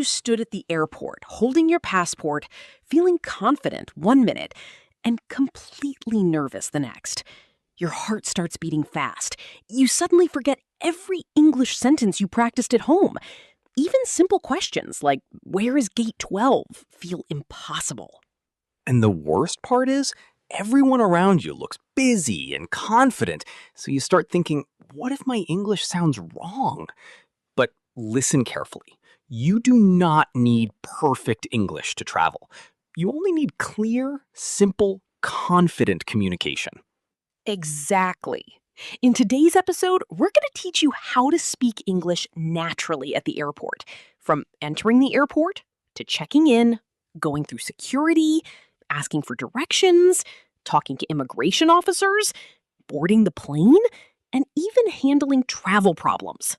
you stood at the airport, holding your passport, feeling confident 1 minute, and completely nervous the next. Your heart starts beating fast. You suddenly forget every English sentence you practiced at home. Even simple questions like, where is gate 12, feel impossible. And the worst part is, everyone around you looks busy and confident, so you start thinking, what if my English sounds wrong? But listen carefully. You do not need perfect English to travel. You only need clear, simple, confident communication. Exactly. In today's episode, we're going to teach you how to speak English naturally at the airport, from entering the airport to checking in, going through security, asking for directions, talking to immigration officers, boarding the plane, and even handling travel problems.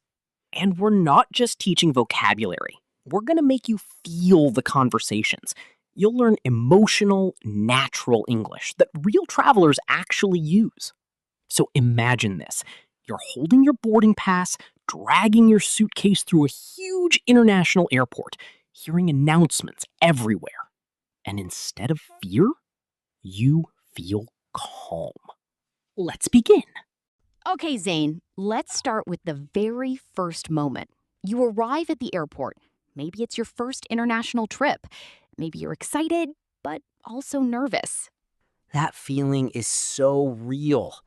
And we're not just teaching vocabulary. We're going to make you feel the conversations. You'll learn emotional, natural English that real travelers actually use. So imagine this. You're holding your boarding pass, dragging your suitcase through a huge international airport, hearing announcements everywhere. And instead of fear, you feel calm. Let's begin. Okay, Zane, let's start with the very first moment. You arrive at the airport. Maybe it's your first international trip. Maybe you're excited, but also nervous. That feeling is so real.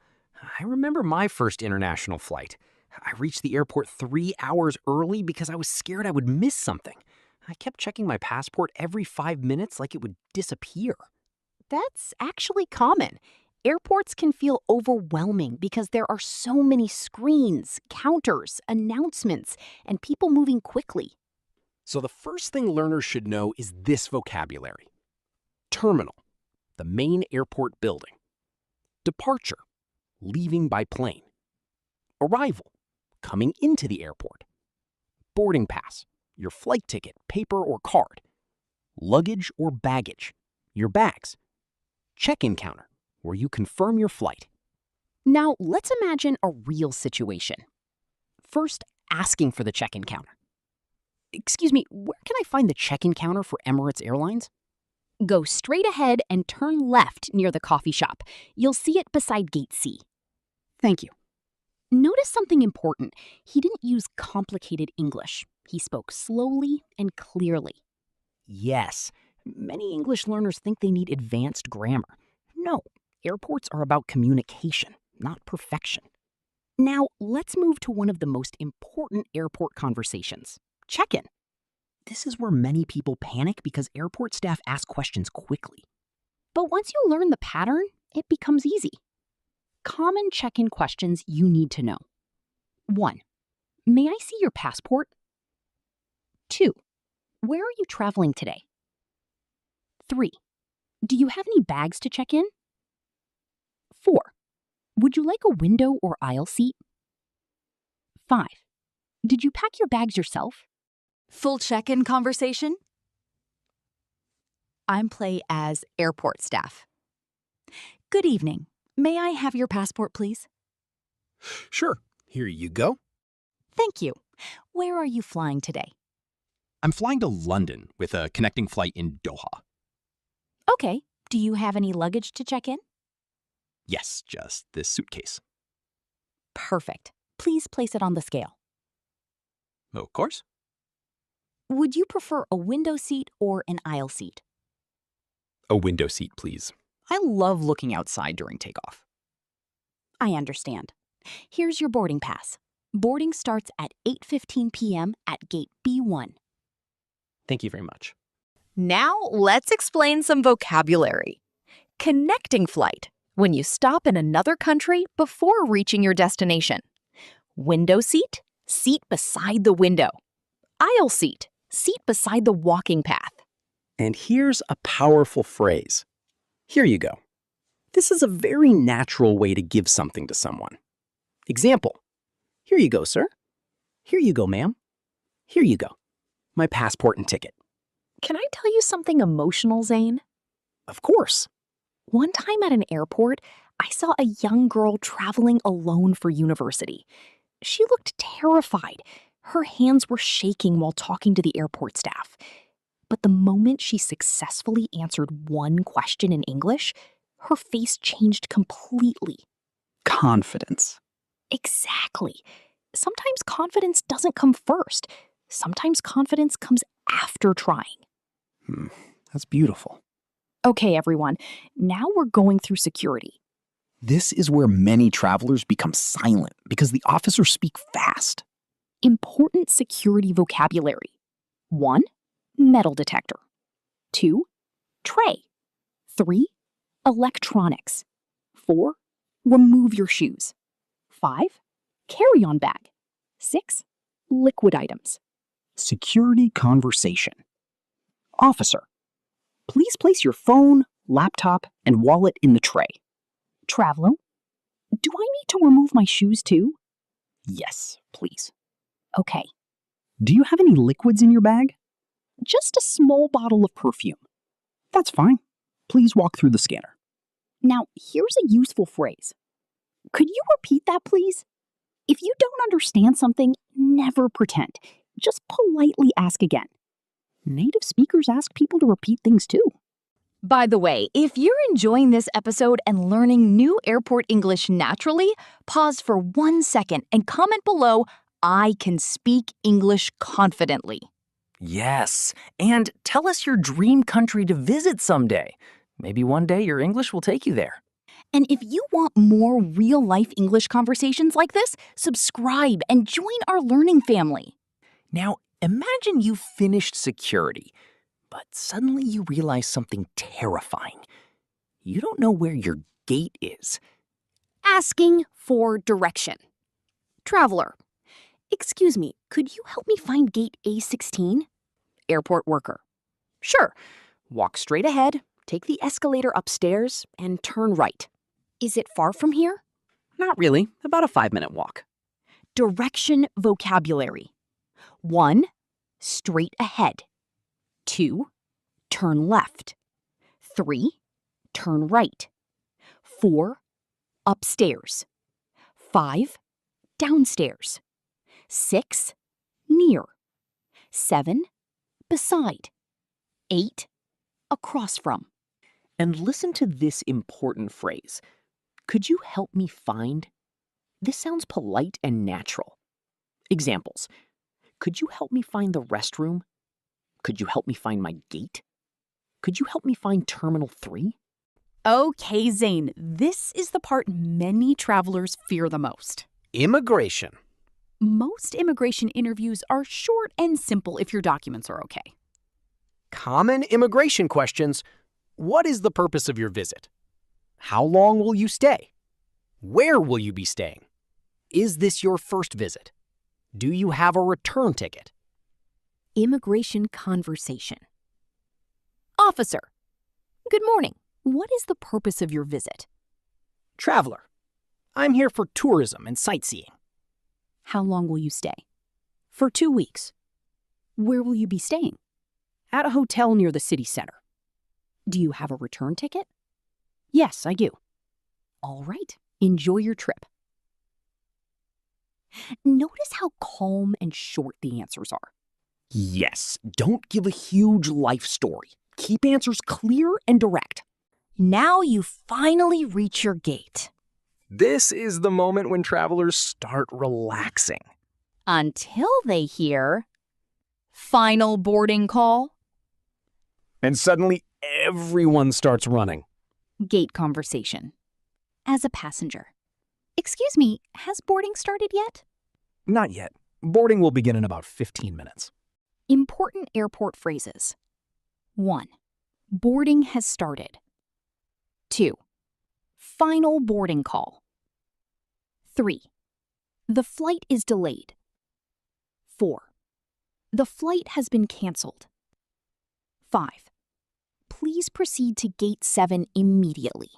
I remember my first international flight. I reached the airport 3 hours early because I was scared I would miss something. I kept checking my passport every 5 minutes like it would disappear. That's actually common. Airports can feel overwhelming because there are so many screens, counters, announcements, and people moving quickly. So the first thing learners should know is this vocabulary. Terminal, the main airport building. Departure, leaving by plane. Arrival, coming into the airport. Boarding pass, your flight ticket, paper or card. Luggage or baggage, your bags. Check-in counter, where you confirm your flight. Now, let's imagine a real situation. First, asking for the check-in counter. Excuse me, where can I find the check-in counter for Emirates Airlines? Go straight ahead and turn left near the coffee shop. You'll see it beside Gate C. Thank you. Notice something important. He didn't use complicated English. He spoke slowly and clearly. Yes, many English learners think they need advanced grammar. No, airports are about communication, not perfection. Now, let's move to one of the most important airport conversations. Check-in. This is where many people panic because airport staff ask questions quickly. But once you learn the pattern, it becomes easy. Common check-in questions you need to know. 1. May I see your passport? 2. Where are you traveling today? 3. Do you have any bags to check in? 4. Would you like a window or aisle seat? 5. Did you pack your bags yourself? Full check-in conversation? I'm play as airport staff. Good evening. May I have your passport, please? Sure, here you go. Thank you. Where are you flying today? I'm flying to London with a connecting flight in Doha. Okay. Do you have any luggage to check in? Yes, just this suitcase. Perfect. Please place it on the scale. Of course. Would you prefer a window seat or an aisle seat? A window seat, please. I love looking outside during takeoff. I understand. Here's your boarding pass. Boarding starts at 8:15 p.m. at gate B1. Thank you very much. Now, let's explain some vocabulary. Connecting flight, when you stop in another country before reaching your destination. Window seat, seat beside the window. Aisle seat, seat beside the walking path. And here's a powerful phrase. Here you go. This is a very natural way to give something to someone. Example. Here you go, sir. Here you go, ma'am. Here you go. My passport and ticket. Can I tell you something emotional, Zane? Of course. One time at an airport, I saw a young girl traveling alone for university. She looked terrified. Her hands were shaking while talking to the airport staff. But the moment she successfully answered one question in English, her face changed completely. Confidence. Exactly. Sometimes confidence doesn't come first. Sometimes confidence comes after trying. That's beautiful. Okay, everyone, now we're going through security. This is where many travelers become silent because the officers speak fast. Important security vocabulary. 1. Metal detector. 2. Tray. 3. Electronics. 4. Remove your shoes. 5. Carry-on bag. 6. Liquid items. Security conversation. Officer, please place your phone, laptop, and wallet in the tray. Traveler, do I need to remove my shoes too? Yes, please. Okay, Do you have any liquids in your bag? just a small bottle of perfume. That's fine. Please walk through the scanner. Now, here's a useful phrase. Could you repeat that, please? If you don't understand something, never pretend. Just politely ask again. Native speakers ask people to repeat things too. By the way, if you're enjoying this episode and learning new airport English naturally, pause for 1 second and comment below, I can speak English confidently. Yes, and tell us your dream country to visit someday. Maybe one day your English will take you there. And if you want more real-life English conversations like this, subscribe and join our learning family. Now, imagine you finished security, but suddenly you realize something terrifying. You don't know where your gate is. Asking for direction. Traveler, excuse me, could you help me find gate A16? Airport worker. Sure. Walk straight ahead, take the escalator upstairs, and turn right. Is it far from here? Not really, about a 5-minute walk. Direction vocabulary. 1. Straight ahead. 2. Turn left. 3. Turn right. 4. Upstairs. 5. Downstairs. 6. Near. 7. Beside. 8. Across from. And listen to this important phrase. Could you help me find? This sounds polite and natural. Examples. Could you help me find the restroom? Could you help me find my gate? Could you help me find Terminal 3? Okay, Zane, this is the part many travelers fear the most. Immigration. Most immigration interviews are short and simple if your documents are okay. Common immigration questions. What is the purpose of your visit? How long will you stay? Where will you be staying? Is this your first visit? Do you have a return ticket? Immigration conversation. Officer, good morning. What is the purpose of your visit? Traveler. I'm here for tourism and sightseeing. How long will you stay? For 2 weeks. Where will you be staying? At a hotel near the city center. Do you have a return ticket? Yes, I do. All right, enjoy your trip. Notice how calm and short the answers are. Yes, don't give a huge life story. Keep answers clear and direct. Now you finally reach your gate. This is the moment when travelers start relaxing. Until they hear, final boarding call. And suddenly everyone starts running. Gate conversation. As a passenger. Excuse me, has boarding started yet? Not yet. Boarding will begin in about 15 minutes. Important airport phrases. 1. Boarding has started. 2. Final boarding call. 3. The flight is delayed. 4. The flight has been canceled. 5. Please proceed to Gate 7 immediately.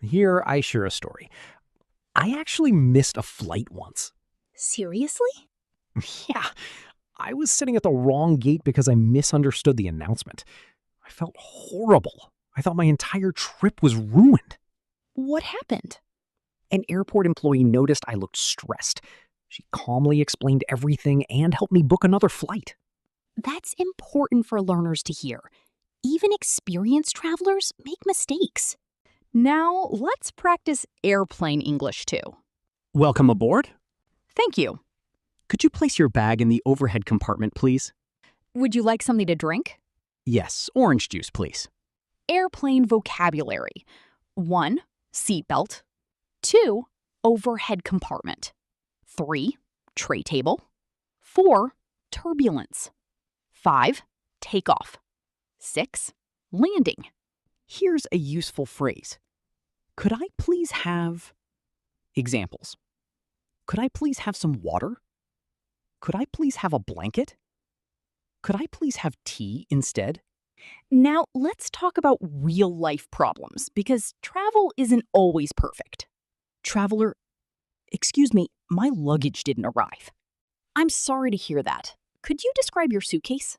Here I share a story. I actually missed a flight once. Seriously? Yeah, I was sitting at the wrong gate because I misunderstood the announcement. I felt horrible. I thought my entire trip was ruined. What happened? An airport employee noticed I looked stressed. She calmly explained everything and helped me book another flight. That's important for learners to hear. Even experienced travelers make mistakes. Now, let's practice airplane English too. Welcome aboard. Thank you. Could you place your bag in the overhead compartment, please? Would you like something to drink? Yes, orange juice, please. Airplane vocabulary. 1. Seatbelt. 2. Overhead compartment. 3. Tray table. 4. Turbulence. 5. Takeoff. 6. Landing. Here's a useful phrase. Could I please have... Examples. Could I please have some water? Could I please have a blanket? Could I please have tea instead? Now, let's talk about real-life problems, because travel isn't always perfect. Traveler, excuse me, my luggage didn't arrive. I'm sorry to hear that. Could you describe your suitcase?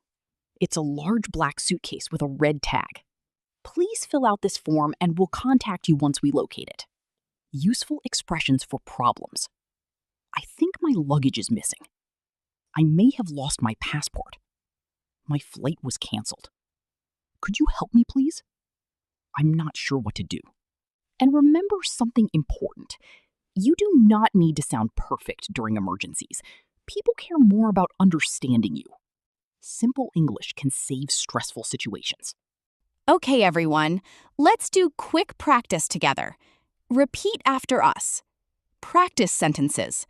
It's a large black suitcase with a red tag. Please fill out this form and we'll contact you once we locate it. Useful expressions for problems. I think my luggage is missing. I may have lost my passport. My flight was canceled. Could you help me, please? I'm not sure what to do. And remember something important. You do not need to sound perfect during emergencies. People care more about understanding you. Simple English can save stressful situations. Okay, everyone, let's do quick practice together. Repeat after us. Practice sentences.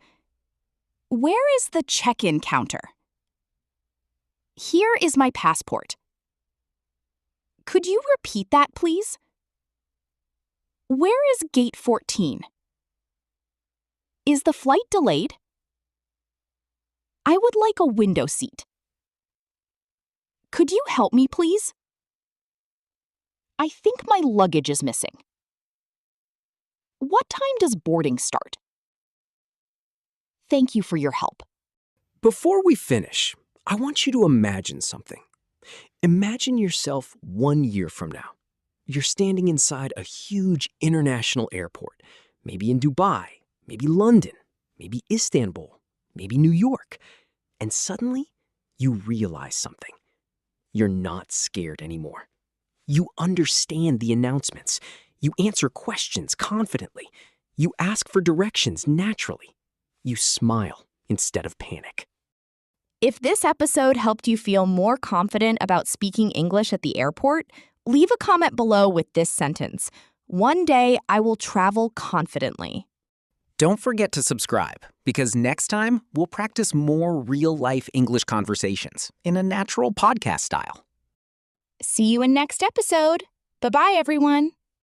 Where is the check-in counter? Here is my passport. Could you repeat that, please? Where is gate 14? Is the flight delayed? I would like a window seat. Could you help me, please? I think my luggage is missing. What time does boarding start? Thank you for your help. Before we finish, I want you to imagine something. Imagine yourself 1 year from now. You're standing inside a huge international airport, maybe in Dubai, maybe London, maybe Istanbul, maybe New York, and suddenly you realize something. You're not scared anymore. You understand the announcements. You answer questions confidently. You ask for directions naturally. You smile instead of panic. If this episode helped you feel more confident about speaking English at the airport, leave a comment below with this sentence. One day I will travel confidently. Don't forget to subscribe, because next time we'll practice more real-life English conversations in a natural podcast style. See you in next episode. Bye-bye, everyone.